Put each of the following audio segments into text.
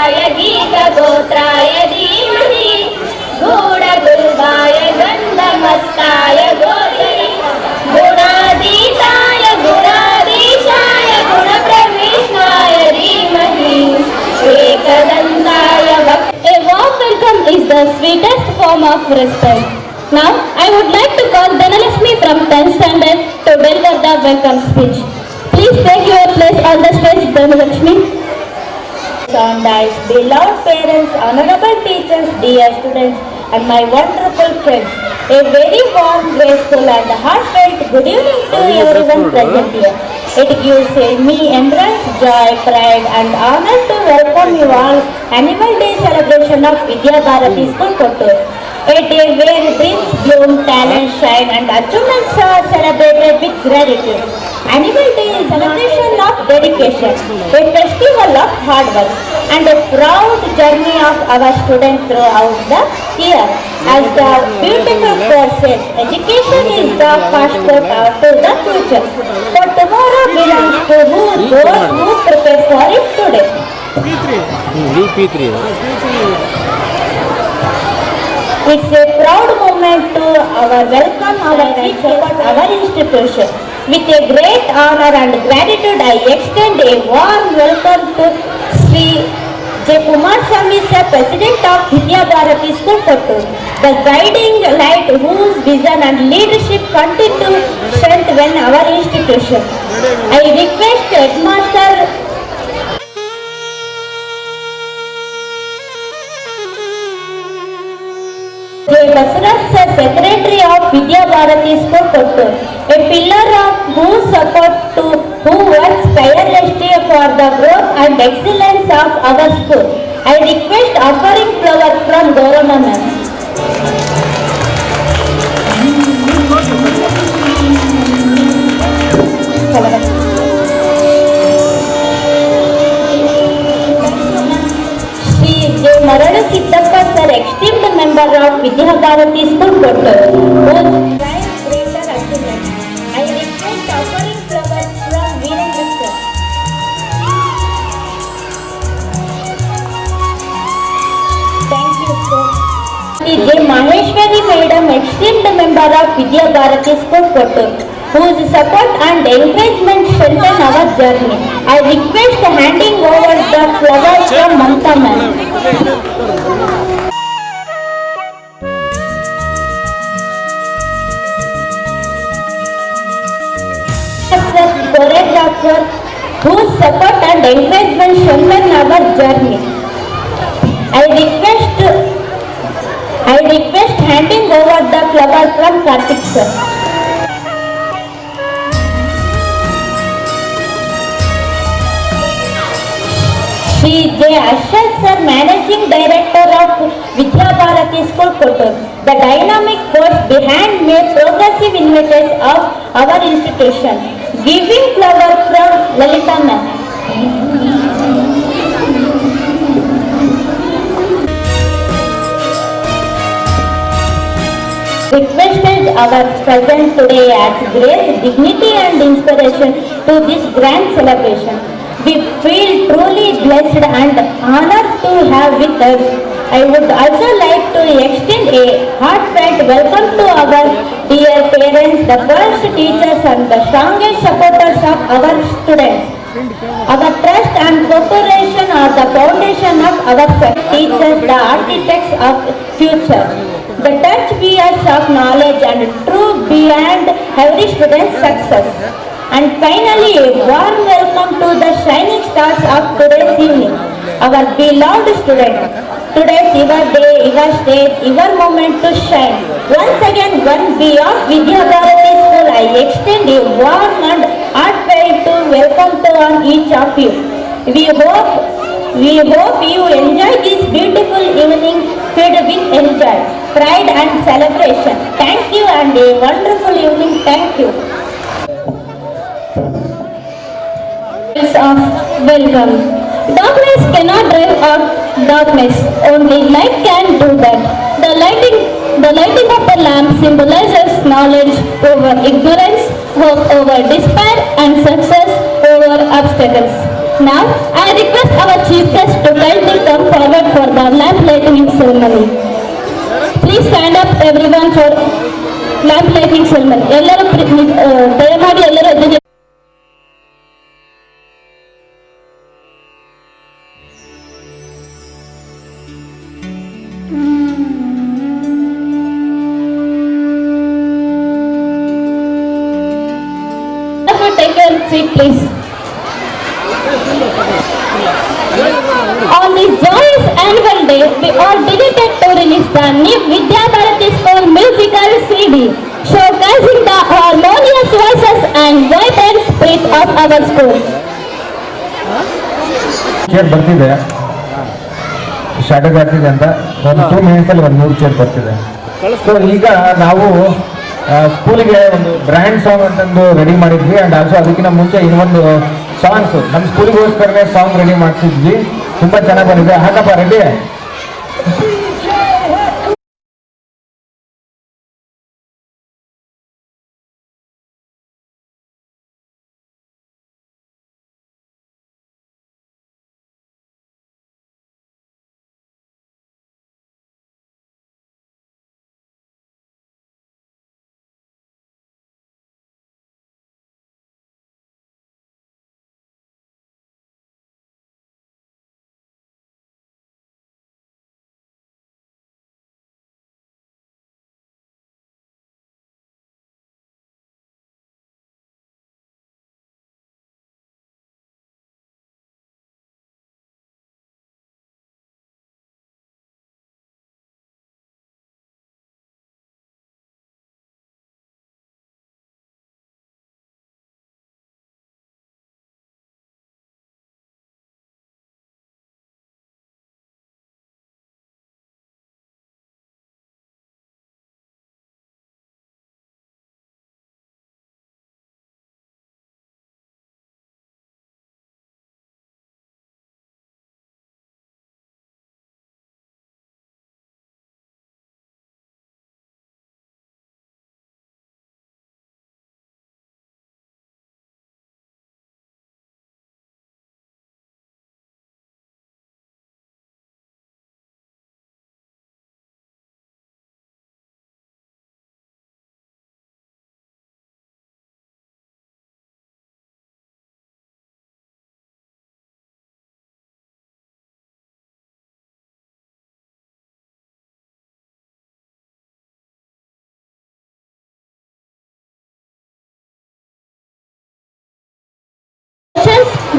गीताय गीतगोत्राय धीमहि गूढगुल्बाय गन्धमस्ताय गोचरि गुणातीताय गुणाधीशाय गुणप्रविष्टाय धीमहि एकदन्ताय A warm welcome is the sweetest form of respect. Now, I would like to call Dhanalakshmi from 10th standard to deliver the welcome speech. Please take your place on the stage, Dhanalakshmi. Sundays, beloved parents, honorable teachers, dear students, and my wonderful friends. A very warm, graceful, and heartfelt good evening to everyone present here. It gives me immense joy, pride, and honor to welcome you all Animal Day celebration of Vidya Bharati School Kottur. A day where dreams bloom, talent shine, and achievements are celebrated with gratitude. Animal Day is a celebration of dedication, a festival of hard work, and a proud journey of our students throughout the year. As the beautiful quote says, education is the passport to the future. For tomorrow belongs to those who prepare for it today. It's a proud moment to welcome our teachers, our institution. With a great honor and gratitude, I extend a warm welcome to Sri J. Kumar Swami, President of Vidya Bharati School Kottur, the guiding light whose vision and leadership continue to strengthen our institution. I request Headmaster J. Basuraj, Secretary of Vidya Bharati School Kottur, a pillar of whose support to who works tirelessly for the growth and excellence of our school. I request offering flower from Gaurama ma'am. Sri J. Maradu Siddhappa sir, esteemed member of Vidya Bharati School Kottur, whose greater achievement. I request offering flowers from Virendra sir. Thank you sir. Sri J. Maheshwari Madam, esteemed member of Vidya Bharati School Kottur, whose support and encouragement strengthen our journey. I request handing over the flowers from Mamta ma'am. Choreographer, whose support and encouragement strengthen our journey. I request handing over the flower from Karthik sir. Sri J. Ashad sir, Managing Director of Vidya Bharati School Kottur, the dynamic force behind the progressive initiatives of our institution. Giving flower from Lalita ma'am. Requested our presence today adds grace, dignity and inspiration to this grand celebration. We feel truly blessed and honored to have with us. I would also like to extend a heartfelt welcome to our dear parents, the first teachers and the strongest supporters of our students. Our trust and cooperation are the foundation of our teachers, the architects of future. The touch bears of knowledge and truth beyond every student's success. And finally, a warm welcome to the shining stars of today's evening, our beloved students. Today's your day, your stage, your moment to shine. Once again, one beyond Vidya Bharati School, I extend a warm and heartfelt welcome to each of you. We hope you enjoy this beautiful evening filled with enjoy, pride and celebration. Thank you and a wonderful evening. Thank you. Welcome. Darkness cannot drive out darkness. Only light can do that. The lighting of the lamp symbolizes knowledge over ignorance, hope over despair, and success over obstacles. Now, I request our chief guest to kindly come forward for the lamp lighting ceremony. Please stand up everyone for lamp lighting ceremony. ಎಲ್ಲರೂ ದಯಮಾಡಿ ಎಲ್ಲರೂ ಎದ್ದಿಗೆ take your seat please. On this joyous annual day, we are delighted to release the new Vidya Bharati School musical CD, showcasing the harmonious voices and vibrant spirit of our school. Chair ಬರ್ತಿದೆ shortage ಆಗ್ತಿದೆ ಅಂತ ಒಂದು 2 minutes ಅಲ್ಲಿ ಒಂದು 3 chair ಬರ್ತಿದೆ. So ಈಗ ನಾವು ಸ್ಕೂಲಿಗೆ ಒಂದು ಬ್ರ್ಯಾಂಡ್ ಸಾಂಗ್ ಅಂತಂದು ರೆಡಿ ಮಾಡಿದ್ವಿ ಅಂಡ್ ಆಲ್ಸೋ ಅದಕ್ಕಿಂತ ಮುಂಚೆ ಇನ್ನೊಂದು ಸಾಂಗ್ಸ್ ನಮ್ಮ ಸ್ಕೂಲಿಗೋಸ್ಕರನೇ ಸಾಂಗ್ ರೆಡಿ ಮಾಡಿಸಿದ್ವಿ. ತುಂಬಾ ಚೆನ್ನಾಗಿ ಬಂದಿದೆ. ಹಾಕಪ್ಪ ready.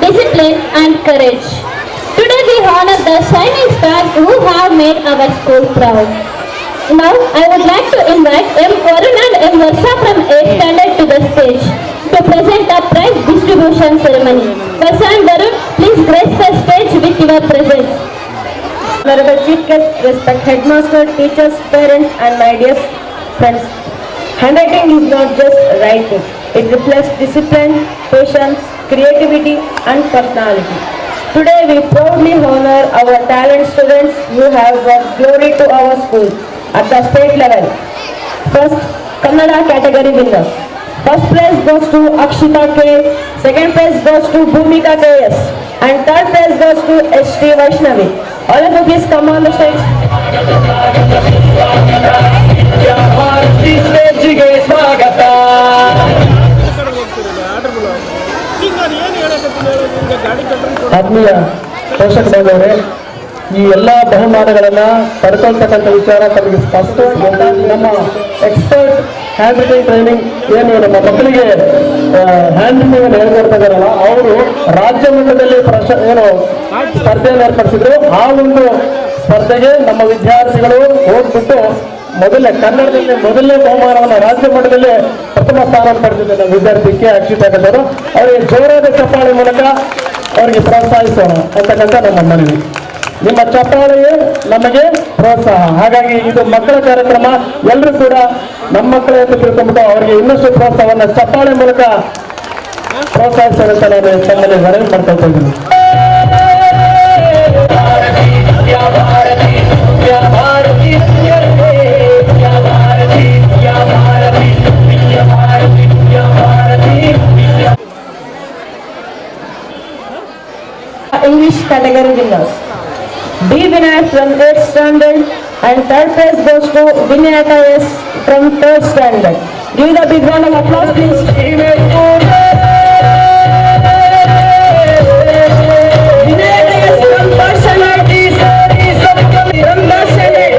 Discipline and courage. Today we honor the shining stars who have made our school proud. Now I would like to invite M. Varun and M. Varsha from 8th standard to the stage to present the prize distribution ceremony. Varsha and Varun, please grace the stage with your presence. Honorable Chief Guest, respect headmaster, teachers, parents and my dear friends. Handwriting is not just writing. It reflects discipline, patience, creativity and personality. Today we proudly honor our talent students who have brought glory to our school at the state level. First, Kannada category winners. First prize goes to Akshita K, second prize goes to Bhumika KS and third prize goes to HT Vaishnavi. All of you please come on the stage. ಆತ್ಮೀಯ ಪೋಷಕ ಬಾಂಧವರೇ, ಈ ಎಲ್ಲ ಬಹುಮಾನಗಳನ್ನ ಪಡ್ಕೊಳ್ತಕ್ಕಂಥ ವಿಚಾರ ತಮಗೆ ಸ್ಪಷ್ಟ. ನಮ್ಮ expert hand writing training ಏನು ನಮ್ಮ ಮಕ್ಕಳಿಗೆ ಹ್ಯಾಂಡ್ ರೈಟಿಂಗ್ ಅನ್ನು ಹೇಳ್ಕೊಡ್ತಾ ಇದಾರಲ್ಲ, ಅವರು ರಾಜ್ಯ ಮಟ್ಟದಲ್ಲಿ ಏನು ಸ್ಪರ್ಧೆಯನ್ನು ಏರ್ಪಡಿಸಿದ್ರು. ಆ ಒಂದು ಸ್ಪರ್ಧೆಗೆ ನಮ್ಮ ವಿದ್ಯಾರ್ಥಿಗಳು ಹೋಗ್ಬಿಟ್ಟು ಕನ್ನಡದಲ್ಲಿ ಮೊದಲನೇ ಬಹುಮಾನವನ್ನು ರಾಜ್ಯ ಮಟ್ಟದಲ್ಲಿ ಪ್ರಥಮ ಸ್ಥಾನವನ್ನು ಪಡೆದಿದ್ದ ನಮ್ಮ ವಿದ್ಯಾರ್ಥಿ ಕೆ ಅಕ್ಷಿತಾ ಅವರು. ಅವರಿಗೆ ಜೋರಾದ ಚಪ್ಪಾಳೆ ಮೂಲಕ ಅವರಿಗೆ ಪ್ರೋತ್ಸಾಹಿಸೋಣ ಅಂತಕ್ಕಂಥ ನಮ್ಮ ಮನವಿ. ನಿಮ್ಮ ಚಪ್ಪಾಳೆಯೇ ನಮಗೆ ಪ್ರೋತ್ಸಾಹ. ಹಾಗಾಗಿ ಇದು ಮಕ್ಕಳ ಕಾರ್ಯಕ್ರಮ. ಎಲ್ಲರೂ ಕೂಡ ನಮ್ಮ ಮಕ್ಕಳೇ ಅಂತ ತಿಳ್ಕೊಂಡ್ಬಿಟ್ಟು ಅವರಿಗೆ ಇನ್ನಷ್ಟು ಪ್ರೋತ್ಸಾಹವನ್ನು ಚಪ್ಪಾಳೆ ಮೂಲಕ ಪ್ರೋತ್ಸಾಹಿಸೋಣ ಅಂತ ನಾನು ತಮ್ಮಲ್ಲಿ ಮನವಿ ಮಾಡ್ಕೊಳ್ತಾ ಇದ್ದೀನಿ. category winners. B. Vinayak from 8th standard and third prize goes to Vinayaka S from 3rd standard. Give the big round of applause, please. Vinayaka S from 3rd standard. From 3rd standard.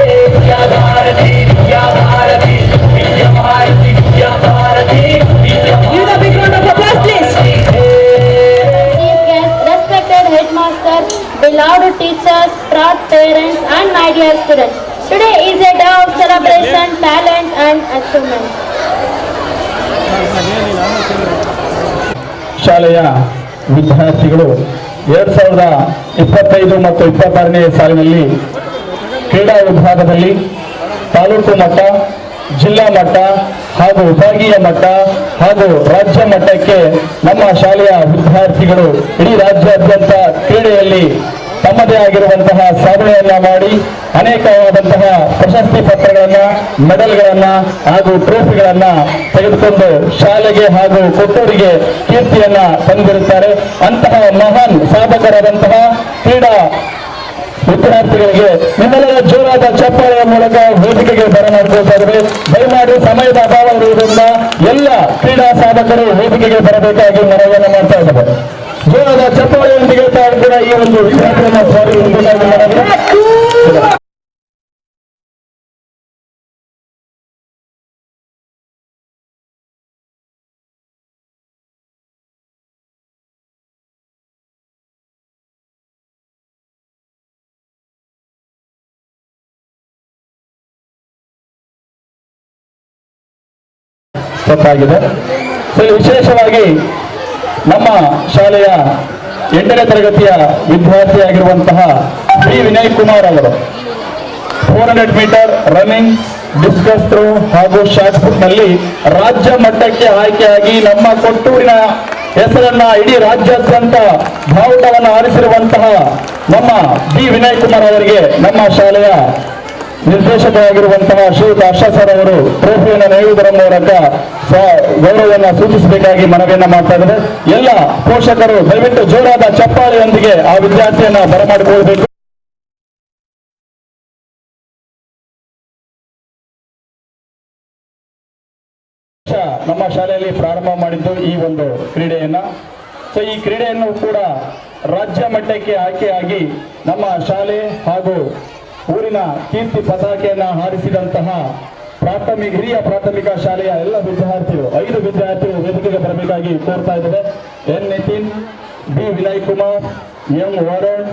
Give the big round of applause, please. Chief guest, respected headmaster, beloved teachers, proud parents, and my dear students. Today is a day of celebration, talent, and achievement. ಶಾಲೆಯ ವಿದ್ಯಾರ್ಥಿಗಳು 2025 ಮತ್ತು 26ನೇ ಸಾಲಿನಲ್ಲಿ ಕ್ರೀಡಾ ವಿಭಾಗದಲ್ಲಿ ತಾಲೂಕು ಮಟ್ಟ, ಜಿಲ್ಲಾ ಮಟ್ಟ ಹಾಗೂ ವಿಭಾಗೀಯ ಮಟ್ಟ ಹಾಗೂ ರಾಜ್ಯ ಮಟ್ಟಕ್ಕೆ ನಮ್ಮ ಶಾಲೆಯ ವಿದ್ಯಾರ್ಥಿಗಳು ಇಡೀ ರಾಜ್ಯಾದ್ಯಂತ ಕ್ರೀಡೆಯಲ್ಲಿ ತಮ್ಮದೇ ಆಗಿರುವಂತಹ ಸಾಧನೆಯನ್ನ ಮಾಡಿ ಅನೇಕವಾದಂತಹ ಪ್ರಶಸ್ತಿ ಪತ್ರಗಳನ್ನ, ಮೆಡಲ್ಗಳನ್ನ ಹಾಗೂ ಟ್ರೋಫಿಗಳನ್ನ ತೆಗೆದುಕೊಂಡು ಶಾಲೆಗೆ ಹಾಗೂ ಕೊಟ್ಟೂರಿಗೆ ಕೀರ್ತಿಯನ್ನ ತಂದಿರುತ್ತಾರೆ. ಅಂತಹ ಮಹಾನ್ ಸಾಧಕರಾದಂತಹ ಕ್ರೀಡಾ ವಿದ್ಯಾರ್ಥಿಗಳಿಗೆ ನಿಮ್ಮೆಲ್ಲರ ಜೋರಾದ ಚಪ್ಪಾಳೆಯ ಮೂಲಕ ವೇದಿಕೆಗೆ ಬರಮಾಡಿಕೊಳ್ತಾ ಇದ್ದಾರೆ. ದಯಮಾಡಿ ಸಮಯದ ಅಭಾವ ಇರುವುದರಿಂದ ಎಲ್ಲ ಕ್ರೀಡಾ ಸಾಧಕರು ವೇದಿಕೆಗೆ ಬರಬೇಕಾಗಿ ಮನವಿಯನ್ನು ಮಾಡ್ತಾ ಇದ್ದಾರೆ. ಜೋರಾದ ಚಪ್ಪಾಳೆಯೊಂದಿಗೆ ತಾವು ಕೂಡ ಈ ಒಂದು ವಿದ್ಯಾರ್ಥಿಯನ್ನು ಸ್ವಾಗತಿಸಬೇಕಾಗಿ ಮನವಿ. ಗೊತ್ತಾಗಿದೆ. ವಿಶೇಷವಾಗಿ ನಮ್ಮ ಶಾಲೆಯ 8ನೇ ತರಗತಿಯ ವಿದ್ಯಾರ್ಥಿಯಾಗಿರುವಂತಹ ಬಿ ವಿನಯ್ ಕುಮಾರ್ ಅವರು 400 ಮೀಟರ್ ರನ್ನಿಂಗ್, ಡಿಸ್ಕಸ್ ಥ್ರೋ ಹಾಗೂ ಶಾರ್ಟ್ ಪುಟ್ ನಲ್ಲಿ ರಾಜ್ಯ ಮಟ್ಟಕ್ಕೆ ಆಯ್ಕೆಯಾಗಿ ನಮ್ಮ ಕೊಟ್ಟೂರಿನ ಹೆಸರನ್ನ ಇಡೀ ರಾಜ್ಯಾದ್ಯಂತ ಬಾವುಟವನ್ನು ಹಾರಿಸಿರುವಂತಹ ನಮ್ಮ ಬಿ ವಿನಯ್ ಕುಮಾರ್ ಅವರಿಗೆ ನಮ್ಮ ಶಾಲೆಯ ನಿರ್ದೇಶಕರಾಗಿರುವಂತಹ ಶ್ರೀಯುತ ಹರ್ಷ ಸರ್ ಅವರು ಟ್ರೋಫಿಯನ್ನು ನೀಡುವುದರ ಮೂಲಕ ಗೌರವವನ್ನು ಸೂಚಿಸಬೇಕಾಗಿ ಮನವಿಯನ್ನ ಮಾಡ್ತಾ ಇದ್ದಾರೆ. ಎಲ್ಲ ಪೋಷಕರು ದಯವಿಟ್ಟು ಜೋರಾದ ಚಪ್ಪಾಳೆಯೊಂದಿಗೆ ಆ ವಿದ್ಯಾರ್ಥಿಯನ್ನ ಬರಮಾಡಿಕೊಳ್ಳಬೇಕು. ನಮ್ಮ ಶಾಲೆಯಲ್ಲಿ ಪ್ರಾರಂಭ ಮಾಡಿದ್ದು ಈ ಒಂದು ಕ್ರೀಡೆಯನ್ನ. ಈ ಕ್ರೀಡೆಯನ್ನು ಕೂಡ ರಾಜ್ಯ ಮಟ್ಟಕ್ಕೆ ಆಯ್ಕೆಯಾಗಿ ನಮ್ಮ ಶಾಲೆ ಹಾಗೂ ಊರಿನ ಕೀರ್ತಿ ಪತಾಕೆಯನ್ನ ಹಾರಿಸಿದಂತಹ ಹಿರಿಯ ಪ್ರಾಥಮಿಕ ಶಾಲೆಯ ಎಲ್ಲ ವಿದ್ಯಾರ್ಥಿಗಳು 5 ವಿದ್ಯಾರ್ಥಿಗಳು ವೇದಿಕೆಗೆ ಬರಬೇಕಾಗಿ ಕೋರ್ತಾ ಇದ್ದಾರೆ. N Nitin, B Vinay Kumar, M Varun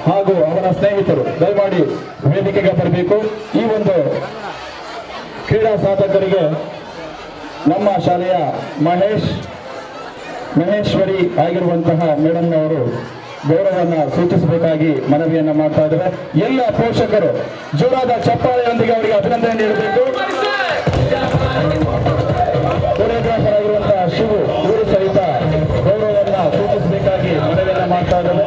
ಹಾಗೂ ಅವರ ಸ್ನೇಹಿತರು ದಯಮಾಡಿ ವೇದಿಕೆಗೆ ಬರಬೇಕು. ಈ ಒಂದು ಕ್ರೀಡಾ ಸಾಧಕರಿಗೆ ನಮ್ಮ ಶಾಲೆಯ ಮಹೇಶ್ವರಿ ಆಗಿರುವಂತಹ ಮೇಡಮ್ ಅವರು ಗೌರವವನ್ನು ಸೂಚಿಸಬೇಕಾಗಿ ಮನವಿಯನ್ನ ಮಾಡ್ತಾ ಇದ್ದಾರೆ. ಎಲ್ಲ ಪೋಷಕರು ಜೋರಾದ ಚಪ್ಪಾಳೆಯೊಂದಿಗೆ ಅವರಿಗೆ ಅಭಿನಂದನೆ ನೀಡಬೇಕು. ಕೊರಿಯೋಗ್ರಾಫರ್ ಆಗಿರುವಂತಹ ಶಿವು ಇವರು ಸಹಿತ ಗೌರವವನ್ನ ಸೂಚಿಸಬೇಕಾಗಿ ಮನವಿಯನ್ನ ಮಾಡ್ತಾ ಇದ್ದಾರೆ.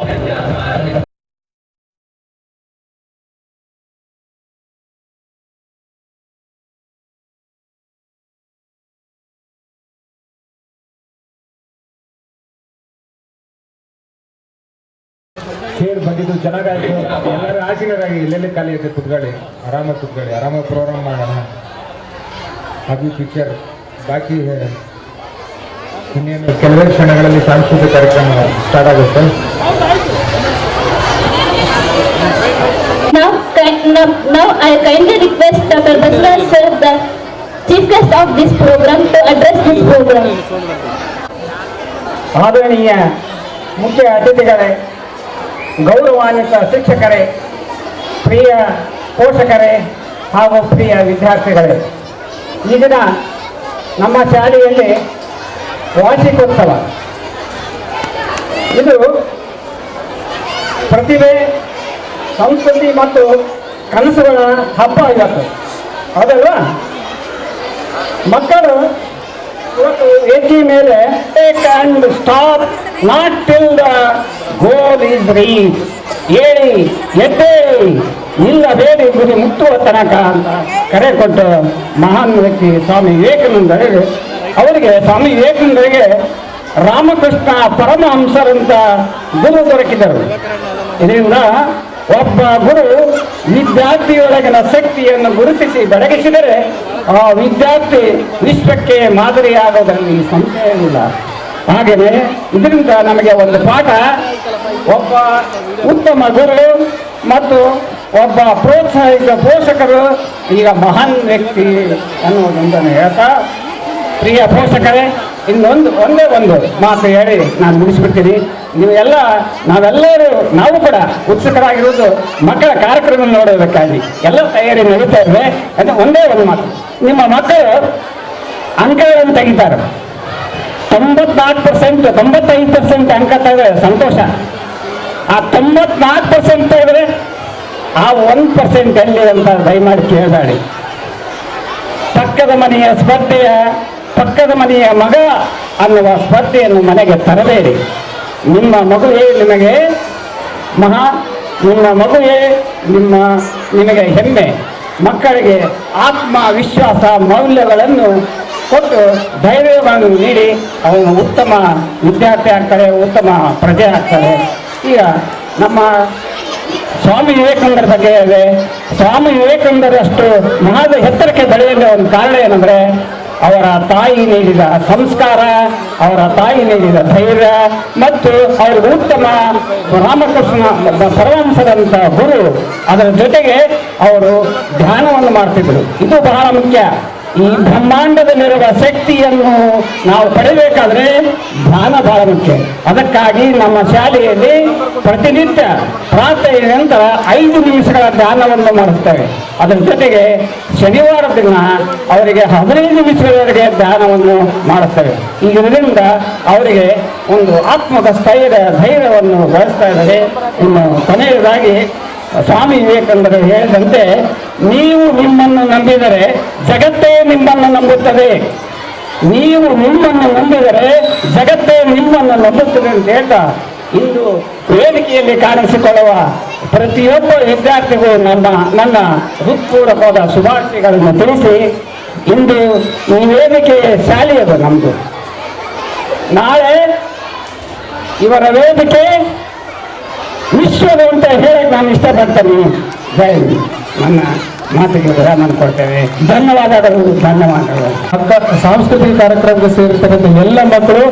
ಸೇರ್ ಬಂದಿದ್ದು ಚೆನ್ನಾಗಾಯ್ತು. ಎಲ್ಲರೂ ಆಸೀನರಾಗಿ ಎಲ್ಲೆಲ್ಲಿ ಖಾಲಿ ಐತೆ ಕುತ್ಕೊಳ್ಳಿ, ಆರಾಮಾಗಿ ಪ್ರೋಗ್ರಾಮ್ ಮಾಡೋಣ. ಅದು ಪಿಕ್ಚರ್ ಬಾಕಿ ಇನ್ನೇನು ಕೆಲವೇ ಕ್ಷಣಗಳಲ್ಲಿ ಸಾಂಸ್ಕೃತಿಕ ಕಾರ್ಯಕ್ರಮ ಸ್ಟಾರ್ಟ್ ಆಗುತ್ತೆ. Now I kindly request Dr. Basraj sir, the chief guest of this program, to address this program. ಆದರಣೀಯ ಮುಖ್ಯ ಅತಿಥಿಗಳೇ, ಗೌರವಾನ್ವಿತ ಶಿಕ್ಷಕರೇ, ಪ್ರಿಯ ಪೋಷಕರೇ ಹಾಗೂ ಪ್ರಿಯ ವಿದ್ಯಾರ್ಥಿಗಳೇ, ಈ ದಿನ ನಮ್ಮ ಶಾಲೆಯಲ್ಲಿ ವಾರ್ಷಿಕೋತ್ಸವ. ಇದು ಪ್ರತಿಭೆ, ಸಂಸ್ಕೃತಿ ಮತ್ತು ಕನಸುಗಳ ಹಬ್ಬ ಇವತ್ತು, ಹೌದಲ್ವಾ? ಮಕ್ಕಳು ಇವತ್ತು ವೇದಿಕೆ ಮೇಲೆ take and stop not till the goal is reach, ಹೇಳಿ ಎದ್ದೇಳಿ ನಿಲ್ಲಬೇಡಿ ಗುರಿ ಮುಟ್ಟುವ ತನಕ ಅಂತ ಕರೆ ಕೊಟ್ಟು ಮಹಾನ್ ವ್ಯಕ್ತಿ ಸ್ವಾಮಿ ವಿವೇಕಾನಂದರಿಗೆ, ಅವರಿಗೆ ಸ್ವಾಮಿ ವಿವೇಕಾನಂದರಿಗೆ ರಾಮಕೃಷ್ಣ ಪರಮಹಂಸರಂತ ಗುರು ದೊರಕಿದರು. ಇದರಿಂದ ಒಬ್ಬ ಗುರು ವಿದ್ಯಾರ್ಥಿಯೊಳಗಿನ ಶಕ್ತಿಯನ್ನು ಗುರುತಿಸಿ ಬೆಳಗಿಸಿದರೆ ಆ ವಿದ್ಯಾರ್ಥಿ ವಿಶ್ವಕ್ಕೆ ಮಾದರಿಯಾಗೋದ್ರಲ್ಲಿ ಸಂಶಯವಿಲ್ಲ. ಹಾಗೆಯೇ ಇದರಿಂದ ನಮಗೆ ಒಂದು ಪಾಠ, ಒಬ್ಬ ಉತ್ತಮ ಗುರು ಮತ್ತು ಒಬ್ಬ ಪ್ರೋತ್ಸಾಹಿತ ಪೋಷಕರು ಈಗ ಮಹಾನ್ ವ್ಯಕ್ತಿ ಅನ್ನೋದೊಂದನ್ನು ಹೇಳ್ತಾ, ಪ್ರಿಯ ಪೋಷಕರೇ, ಒಂದೇ ಒಂದು ಮಾತು ಹೇಳಿ ನಾನು ಮುಗಿಸ್ಬಿಡ್ತೀನಿ. ನಾವು ಕೂಡ ಉತ್ಸುಕರಾಗಿರುವುದು ಮಕ್ಕಳ ಕಾರ್ಯಕ್ರಮ ನೋಡೋದಕ್ಕಾಗಿ ಎಲ್ಲ ತಯಾರಿ ನಡೀತಾ ಇವೆ. ಅದು ಒಂದೇ ಒಂದು ಮಾತು, ನಿಮ್ಮ ಮಕ್ಕಳು ಅಂಕಗಳನ್ನು ತೆಗಿತಾರೆ, 94%, 95% ಅಂಕ ತೆಗೆದ್ರೆ ಸಂತೋಷ. ಆ 94% ತೆಗೆದ್ರೆ ಆ 1% ಎಲ್ಲಿ ಅಂತ ದಯಮಾಡಿ ಕೇಳಬೇಡಿ. ಪಕ್ಕದ ಮನೆಯ ಮಗ ಅನ್ನುವ ಸ್ಪರ್ಧೆಯನ್ನು ಮನೆಗೆ ತರಬೇಡಿ. ನಿಮ್ಮ ಮಗುವೇ ನಿಮಗೆ ನಿಮ್ಮ ಮಗುವೇ ನಿಮಗೆ ಹೆಮ್ಮೆ. ಮಕ್ಕಳಿಗೆ ಆತ್ಮವಿಶ್ವಾಸ ಮೌಲ್ಯಗಳನ್ನು ಕೊಟ್ಟು ಧೈರ್ಯವನ್ನು ನೀಡಿ ಅವನು ಉತ್ತಮ ವಿದ್ಯಾರ್ಥಿ ಆಗ್ತಾರೆ, ಉತ್ತಮ ಪ್ರಜೆ ಆಗ್ತಾರೆ. ಈಗ ನಮ್ಮ ಸ್ವಾಮಿ ವಿವೇಕಾನಂದರ ಬಗ್ಗೆ ಇದೆ. ಸ್ವಾಮಿ ವಿವೇಕಾನಂದರಷ್ಟು ಮಹಾದ ಎತ್ತರಕ್ಕೆ ಬೆಳೆಯಲು ಒಂದು ಕಾರಣ ಏನಂದ್ರೆ, ಅವರ ತಾಯಿ ನೀಡಿದ ಸಂಸ್ಕಾರ, ಅವರ ತಾಯಿ ನೀಡಿದ ಧೈರ್ಯ ಮತ್ತು ಅವರಿಗೆ ಉತ್ತಮ ರಾಮಕೃಷ್ಣ ಪರಮಹಂಸರಂತ ಗುರು. ಅದರ ಜೊತೆಗೆ ಅವರು ಧ್ಯಾನವನ್ನು ಮಾಡ್ತಿದ್ರು. ಇದು ಬಹಳ ಮುಖ್ಯ. ಈ ಬ್ರಹ್ಮಾಂಡದಲ್ಲಿರುವ ಶಕ್ತಿಯನ್ನು ನಾವು ಪಡೆಯಬೇಕಾದ್ರೆ ಧ್ಯಾನ ಬಹಳ ಮುಖ್ಯ. ಅದಕ್ಕಾಗಿ ನಮ್ಮ ಶಾಲೆಯಲ್ಲಿ ಪ್ರತಿನಿತ್ಯ ಪ್ರಾರ್ಥನೆಯ ನಂತರ 5 ನಿಮಿಷಗಳ ಧ್ಯಾನವನ್ನು ಮಾಡುತ್ತೇವೆ. ಅದರ ಜೊತೆಗೆ ಶನಿವಾರ ದಿನ ಅವರಿಗೆ 15 ನಿಮಿಷಗಳವರೆಗೆ ಧ್ಯಾನವನ್ನು ಮಾಡುತ್ತೇವೆ. ಇದರಿಂದ ಅವರಿಗೆ ಒಂದು ಆತ್ಮದ ಧೈರ್ಯವನ್ನು ಬೆಳೆಸ್ತಾ ಇದ್ದಾರೆ. ಇನ್ನು ಕೊನೆಯದಾಗಿ ಸ್ವಾಮಿ ವಿವೇಕಾನಂದರು ಹೇಳಿದಂತೆ, ನೀವು ನಿಮ್ಮನ್ನು ನಂಬಿದರೆ ಜಗತ್ತೇ ನಿಮ್ಮನ್ನು ನಂಬುತ್ತದೆ, ನೀವು ನಿಮ್ಮನ್ನು ನಂಬಿದರೆ ಜಗತ್ತೇ ನಿಮ್ಮನ್ನು ನಂಬುತ್ತದೆ ಅಂತ ಹೇಳ್ತಾ, ಇಂದು ವೇದಿಕೆಯಲ್ಲಿ ಕಾಣಿಸಿಕೊಳ್ಳುವ ಪ್ರತಿಯೊಬ್ಬ ವಿದ್ಯಾರ್ಥಿಗೂ ನನ್ನ ಹೃತ್ಪೂರ್ವಕವಾದ ಶುಭಾಶಯಗಳನ್ನು ತಿಳಿಸಿ, ಇಂದು ಈ ವೇದಿಕೆ ಶಾಲೆಯದು ನಮ್ಮದು. ನಾಳೆ ಇವರ ವೇದಿಕೆ ವಿಶ್ವದ ಅಂತ ಹೇಳಕ್ಕೆ ನಾನು ಇಷ್ಟಪಡ್ತೇನೆ. ನನ್ನ ಮಾತಿಗೆ ವಿರಾಮ ಕೊಡ್ತೇವೆ. ಧನ್ಯವಾದಗಳು. ಸಾಂಸ್ಕೃತಿಕ ಕಾರ್ಯಕ್ರಮಕ್ಕೆ ಸೇರಿರ್ತಕ್ಕಂಥ ಎಲ್ಲ ಮಕ್ಕಳು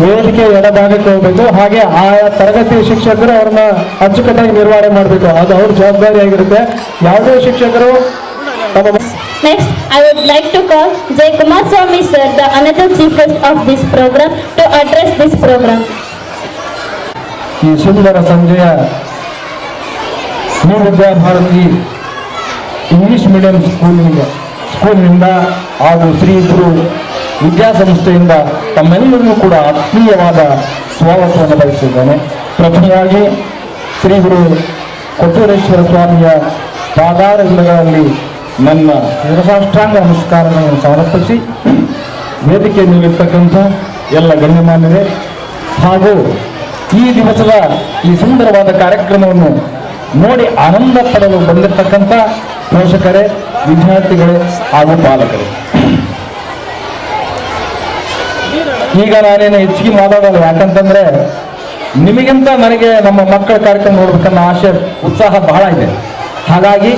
ವೇದಿಕೆ ಎಡಭಾಗಕ್ಕೆ ಹೋಗ್ಬೇಕು. ಹಾಗೆ ಆಯಾ ತರಗತಿ ಶಿಕ್ಷಕರು ಅವ್ರನ್ನ ಅಚ್ಚುಕಟ್ಟಾಗಿ ನಿರ್ವಹಣೆ ಮಾಡಬೇಕು. ಅದು ಅವ್ರ ಜವಾಬ್ದಾರಿ ಆಗಿರುತ್ತೆ. ಯಾವುದೇ ಶಿಕ್ಷಕರು Next, I would like to call Jay Kumar Swami sir, the another chief guest of this program, to address this program. ಈ ಸುಂದರ ಸಂಜೆಯ ನ್ಯೂ ವಿದ್ಯಾಭಾರತಿ ಇಂಗ್ಲಿಷ್ ಮೀಡಿಯಂ ಸ್ಕೂಲಿನಿಂದ ಹಾಗೂ ಶ್ರೀ ಗುರು ವಿದ್ಯಾಸಂಸ್ಥೆಯಿಂದ ತಮ್ಮೆಲ್ಲರಿಗೂ ಕೂಡ ಆತ್ಮೀಯವಾದ ಸ್ವಾಗತವನ್ನು ಬಯಸಿದ್ದೇನೆ. ಪ್ರಥಮವಾಗಿ ಶ್ರೀ ಗುರು ಕೊಟ್ಟೂರೇಶ್ವರ ಸ್ವಾಮಿಯ ಪಾದಾರವಿಂದಗಳಲ್ಲಿ ನನ್ನ ಶಿರಸಾಷ್ಟಾಂಗ ನಮಸ್ಕಾರಗಳನ್ನು ಸಮರ್ಪಿಸಿ, ವೇದಿಕೆಯಲ್ಲಿರ್ತಕ್ಕಂಥ ಎಲ್ಲ ಗಣ್ಯಮಾನ್ಯರೇ ಹಾಗೂ ಈ ದಿವಸದ ಈ ಸುಂದರವಾದ ಕಾರ್ಯಕ್ರಮವನ್ನು ನೋಡಿ ಆನಂದ ಪಡಲು ಬಂದಿರತಕ್ಕಂಥ ಪೋಷಕರೇ, ವಿದ್ಯಾರ್ಥಿಗಳೇ ಹಾಗೂ ಪಾಲಕರೇ, ಈಗ ನಾನೇನು ಹೆಚ್ಚಿಗೆ ಮಾತಾಡೋದು, ಯಾಕಂತಂದ್ರೆ ನಿಮಗಿಂತ ನನಗೆ ನಮ್ಮ ಮಕ್ಕಳ ಕಾರ್ಯಕ್ರಮ ನೋಡ್ಬೇಕನ್ನೋ ಆಸೆ, ಉತ್ಸಾಹ ಬಹಳ ಇದೆ. ಹಾಗಾಗಿ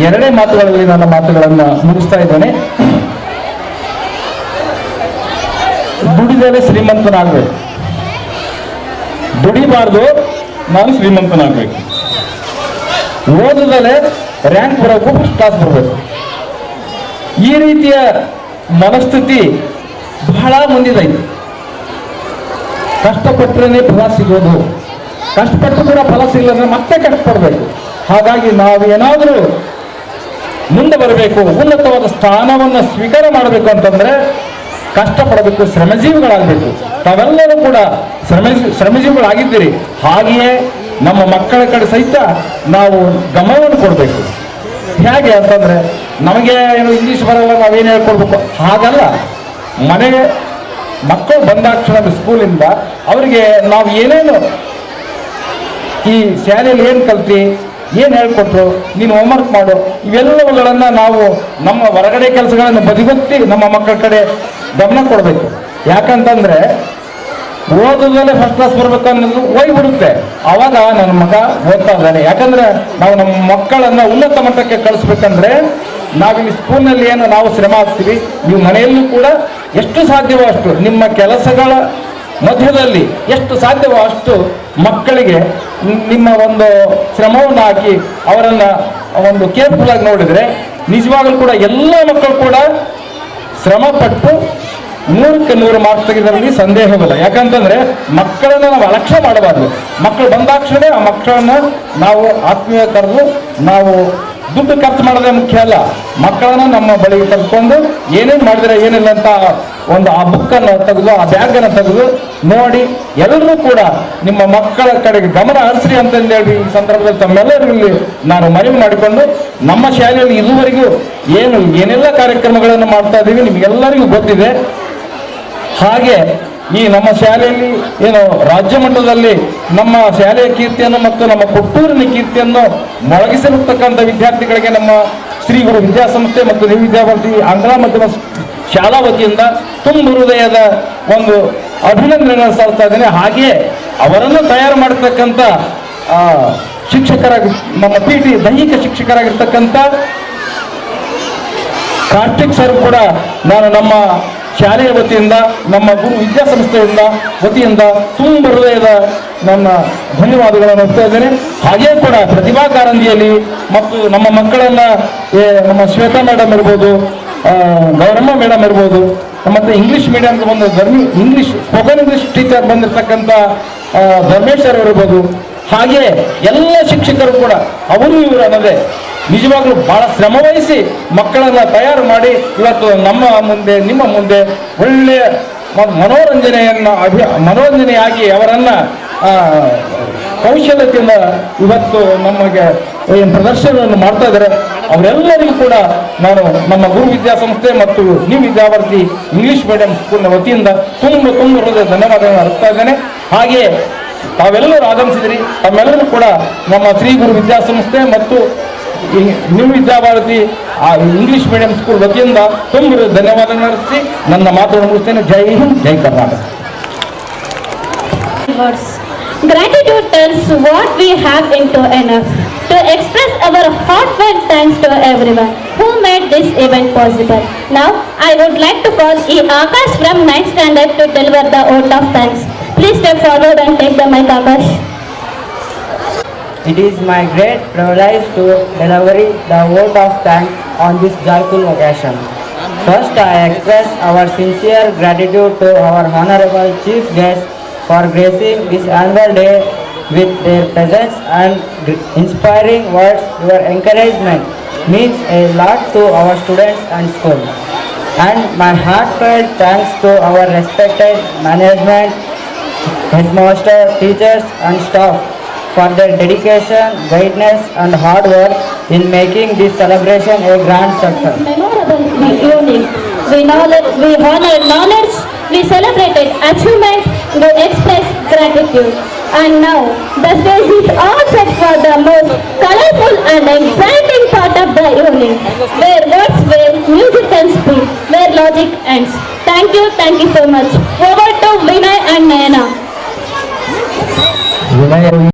ಎರಡೇ ಮಾತುಗಳಲ್ಲಿ ನನ್ನ ಮಾತುಗಳನ್ನು ಮುಗಿಸ್ತಾ ಇದ್ದೇನೆ. ದುಡಿದರೆ ಶ್ರೀಮಂತನಾಗಬೇಕು, ದುಡಿಬಾರ್ದು ನಾನು ಶ್ರೀಮಂತನಾಗಬೇಕು, ಓದದಲ್ಲೇ ರ್ಯಾಂಕ್ ಬರೋಕ್ಕೂ ಫಸ್ಟ್ ಕ್ಲಾಸ್ ಬರಬೇಕು. ಈ ರೀತಿಯ ಮನಸ್ಥಿತಿ ಬಹಳ ಮುಂದಿದೈತೆ. ಕಷ್ಟಪಟ್ಟರೆ ಫಲ ಸಿಗೋದು, ಕಷ್ಟಪಟ್ಟು ಕೂಡ ಫಲ ಸಿಗಲಿಲ್ಲ ಮತ್ತೆ ಕಷ್ಟಪಡಬೇಕು. ಹಾಗಾಗಿ ನಾವು ಏನಾದರೂ ಮುಂದೆ ಬರಬೇಕು, ಉನ್ನತವಾದ ಸ್ಥಾನವನ್ನು ಸ್ವೀಕಾರ ಮಾಡಬೇಕು ಅಂತಂದ್ರೆ ಕಷ್ಟಪಡಬೇಕು, ಶ್ರಮಜೀವಿಗಳಾಗಬೇಕು. ತಾವೆಲ್ಲರೂ ಕೂಡ ಶ್ರಮಜೀವಿಗಳಾಗಿದ್ದೀರಿ. ಹಾಗೆಯೇ ನಮ್ಮ ಮಕ್ಕಳ ಕಡೆ ಸಹಿತ ನಾವು ಗಮನವನ್ನು ಕೊಡಬೇಕು. ಹೇಗೆ ಅಂತಂದ್ರೆ, ನಮಗೆ ಏನು ಇಂಗ್ಲೀಷ್ ಬರಲ್ಲ, ನಾವೇನು ಹೇಳ್ಕೊಡ್ಬೇಕು ಹಾಗಲ್ಲ. ಮನೆಗೆ ಮಕ್ಕಳು ಬಂದಾಕ್ಷಣ ಸ್ಕೂಲಿಂದ ಅವರಿಗೆ ನಾವು ಏನೇನು ಈ ಶಾಲೆಯಲ್ಲಿ ಏನು ಕಲ್ತಿ, ಏನು ಹೇಳ್ಕೊಟ್ರು, ನೀನು ಹೋಮ್ವರ್ಕ್ ಮಾಡು, ಇವೆಲ್ಲವುಗಳನ್ನು ನಾವು ನಮ್ಮ ಹೊರಗಡೆ ಕೆಲಸಗಳನ್ನು ಬದಿಗೊತ್ತಿ ನಮ್ಮ ಮಕ್ಕಳ ಕಡೆ ಗಮನ ಕೊಡಬೇಕು. ಯಾಕಂತಂದ್ರೆ ಓದುದಲ್ಲೇ ಫಸ್ಟ್ ಕ್ಲಾಸ್ ಬರ್ಬೇಕು ಅನ್ನೋದು ಹೋಗ್ಬಿಡುತ್ತೆ. ಅವಾಗ ನನ್ನ ಮಗ ಓದ್ತಾ ಇದ್ದಾನೆ. ಯಾಕಂದ್ರೆ ನಾವು ನಮ್ಮ ಮಕ್ಕಳನ್ನ ಉನ್ನತ ಮಟ್ಟಕ್ಕೆ ಕಳಿಸ್ಬೇಕಂದ್ರೆ ನಾವಿಲ್ಲಿ ಸ್ಕೂಲ್ನಲ್ಲಿ ಏನು ನಾವು ಶ್ರಮ ಹಾಕ್ತೀವಿ, ನೀವು ಮನೆಯಲ್ಲೂ ಕೂಡ ಎಷ್ಟು ಸಾಧ್ಯವೋ ಅಷ್ಟು ನಿಮ್ಮ ಕೆಲಸಗಳ ಮಧ್ಯದಲ್ಲಿ ಎಷ್ಟು ಸಾಧ್ಯವೋ ಅಷ್ಟು ಮಕ್ಕಳಿಗೆ ನಿಮ್ಮ ಒಂದು ಶ್ರಮವನ್ನು ಹಾಕಿ ಅವರನ್ನ ಒಂದು ಕೇರ್ಫುಲ್ ಆಗಿ ನೋಡಿದ್ರೆ ನಿಜವಾಗಲೂ ಕೂಡ ಎಲ್ಲ ಮಕ್ಕಳು ಕೂಡ ಶ್ರಮ ಪಟ್ಟು 100ಕ್ಕೆ 100 ಮಾರ್ಕ್ಸ್ ತೆಗೆದರಲ್ಲಿ ಸಂದೇಹವಿಲ್ಲ. ಯಾಕಂತಂದ್ರೆ ಮಕ್ಕಳನ್ನ ನಾವು ಅಲಕ್ಷ್ಯ ಮಾಡಬಾರ್ದು. ಮಕ್ಕಳು ಬಂದಾಕ್ಷಣ ಆ ಮಕ್ಕಳನ್ನ ನಾವು ಆತ್ಮೀಯ ಕರೆದು ನಾವು ದುಡ್ಡು ಖರ್ಚು ಮಾಡೋದೇ ಮುಖ್ಯ ಅಲ್ಲ, ಮಕ್ಕಳನ್ನ ನಮ್ಮ ಬಳಿಗೆ ಕರ್ಕೊಂಡು ಏನೇನು ಮಾಡಿದ್ರೆ ಏನಿಲ್ಲ ಅಂತ ಒಂದು ಆ ಬುಕ್ಕನ್ನು ತೆಗೆದು ಆ ಬ್ಯಾಗನ್ನು ತೆಗೆದು ನೋಡಿ ಎಲ್ಲರೂ ಕೂಡ ನಿಮ್ಮ ಮಕ್ಕಳ ಕಡೆಗೆ ಗಮನ ಹರಿಸ್ರಿ ಅಂತಂದೇಳಿ ಈ ಸಂದರ್ಭದಲ್ಲಿ ತಮ್ಮೆಲ್ಲರಲ್ಲಿ ನಾನು ಮನವಿ ಮಾಡಿಕೊಂಡು ನಮ್ಮ ಶಾಲೆಯಲ್ಲಿ ಇದುವರೆಗೂ ಏನೆಲ್ಲ ಕಾರ್ಯಕ್ರಮಗಳನ್ನು ಮಾಡ್ತಾ ಇದ್ದೀವಿ ನಿಮಗೆಲ್ಲರಿಗೂ ಗೊತ್ತಿದೆ. ಹಾಗೆ ಈ ನಮ್ಮ ಶಾಲೆಯಲ್ಲಿ ಏನು ರಾಜ್ಯ ಮಟ್ಟದಲ್ಲಿ ನಮ್ಮ ಶಾಲೆಯ ಕೀರ್ತಿಯನ್ನು ಮತ್ತು ನಮ್ಮ ಕೊಟ್ಟೂರಿನ ಕೀರ್ತಿಯನ್ನು ಮೊಳಗಿಸಿರತಕ್ಕಂಥ ವಿದ್ಯಾರ್ಥಿಗಳಿಗೆ ನಮ್ಮ ಶ್ರೀ ಗುರು ವಿದ್ಯಾಸಂಸ್ಥೆ ಮತ್ತು ನ್ಯೂ ವಿದ್ಯಾಭಾರತಿ ಆಂಗ್ಲ ಮಾಧ್ಯಮ ಶಾಲಾ ವತಿಯಿಂದ ತುಂಬ ಹೃದಯದ ಒಂದು ಅಭಿನಂದನೆಗಳನ್ನು ಸಲ್ಲಿಸ್ತಾ ಇದ್ದೇನೆ. ಹಾಗೆ ಅವರನ್ನು ತಯಾರು ಮಾಡತಕ್ಕಂಥ ಶಿಕ್ಷಕರಾಗಿ ನಮ್ಮ PT ದೈಹಿಕ ಶಿಕ್ಷಕರಾಗಿರ್ತಕ್ಕಂಥ ಕಾರ್ತಿಕ್ ಸರ್ ಕೂಡ ನಾನು ನಮ್ಮ ಶಾಲೆಯ ವತಿಯಿಂದ ನಮ್ಮ ಗುರು ವಿದ್ಯಾಸಂಸ್ಥೆಯಿಂದ ವತಿಯಿಂದ ತುಂಬ ಹೃದಯದ ನನ್ನ ಧನ್ಯವಾದಗಳನ್ನು ಹೇಳ್ತಾ ಇದ್ದೇನೆ. ಹಾಗೇ ಕೂಡ ಪ್ರತಿಭಾ ಕಾರಂಜಿಯಲ್ಲಿ ಮತ್ತು ನಮ್ಮ ಮಕ್ಕಳನ್ನ ನಮ್ಮ ಶ್ವೇತಾ ಮೇಡಮ್ ಇರ್ಬೋದು, ಗೌರಮ್ಮ ಮೇಡಮ್ ಇರ್ಬೋದು, ಮತ್ತೆ ಇಂಗ್ಲಿಷ್ ಮೀಡಿಯಂ ಬಂದು ಇಂಗ್ಲಿಷ್ ಸ್ಪೋಕನ್ ಇಂಗ್ಲಿಷ್ ಟೀಚರ್ ಬಂದಿರತಕ್ಕಂಥ ಧರ್ಮೇಶ್ ಸರ್ ಇರ್ಬೋದು, ಹಾಗೆ ಎಲ್ಲ ಶಿಕ್ಷಕರು ಕೂಡ ಅವರು ಇವರು ಅನ್ನೋದೇ ನಿಜವಾಗ್ಲೂ ಬಹಳ ಶ್ರಮವಹಿಸಿ ಮಕ್ಕಳನ್ನ ತಯಾರು ಮಾಡಿ ಇವತ್ತು ನಮ್ಮ ಮುಂದೆ ನಿಮ್ಮ ಮುಂದೆ ಒಳ್ಳೆಯ ಮನೋರಂಜನೆಯಾಗಿ ಅವರನ್ನ ಕೌಶಲ್ಯತೆಯಿಂದ ಇವತ್ತು ನಮಗೆ ಏನು ಪ್ರದರ್ಶನವನ್ನು ಮಾಡ್ತಾ ಇದ್ದಾರೆ. ಅವರೆಲ್ಲರಿಗೂ ಕೂಡ ನಾನು ನಮ್ಮ ಗುರು ವಿದ್ಯಾಸಂಸ್ಥೆ ಮತ್ತು ನ್ಯೂ ವಿದ್ಯಾಭಾರತಿ ಇಂಗ್ಲಿಷ್ ಮೀಡಿಯಂ ಸ್ಕೂಲ್ನ ವತಿಯಿಂದ ತುಂಬ ಹೃದಯ ಧನ್ಯವಾದಗಳನ್ನು ಅರ್ಪಿಸ್ತಾ ಇದ್ದೇನೆ. ಹಾಗೆ ತಾವೆಲ್ಲರೂ ಆಗಮಿಸಿದಿರಿ, ತಮ್ಮೆಲ್ಲರೂ ಕೂಡ ನಮ್ಮ ಶ್ರೀ ಗುರು ವಿದ್ಯಾಸಂಸ್ಥೆ ಮತ್ತು new Vidyabharati English medium school ವತಿಯಿಂದ ತುಂಬ ಧನ್ಯವಾದಗಳನ್ನು ಅರ್ಪಿಸಿ ನನ್ನ ಮಾತನ್ನು ಮುಗಿಸ್ತೇನೆ. ಜೈ ಹಿಂದ್, ಜೈ Karnataka. Gratitude tells what we have into enough to express our heartfelt thanks to everyone who made this event possible. Now, I would like to call E. Akash from 9th standard to deliver the vote of thanks. Please step forward and take the mic, Akash. It is my great privilege to deliver the vote of thanks on this joyful occasion. First, I express our sincere gratitude to our honorable chief guest for gracing this annual day with their presence and inspiring words. Your encouragement means a lot to our students and school. And my heartfelt thanks to our respected management, headmaster, teachers and staff for their dedication, guidance and hard work in making this celebration a grand success. Memorable evening. We honored knowledge, we celebrated achievement, we expressed gratitude. And now, the stage is all set for the most colorful and exciting part of the evening, where words wave, music can speak, where logic ends. Thank you so much. Over to Vinay and Nayana.